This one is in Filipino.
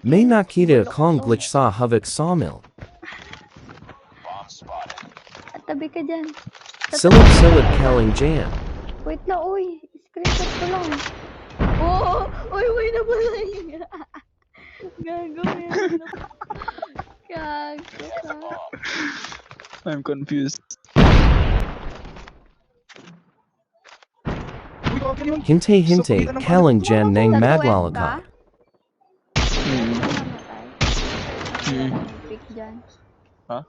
May nakita kong glitch sa Hovec Sawmill. At tabi ka dyan. Silid kaling jam. Wait na, uy. Screenshot ko lang. Oo! Uy, uy na pala yun. Gago yan. Gago ka. I'm confused. Hinte kaling jan nang maglalakad. Pick dyan. Huh?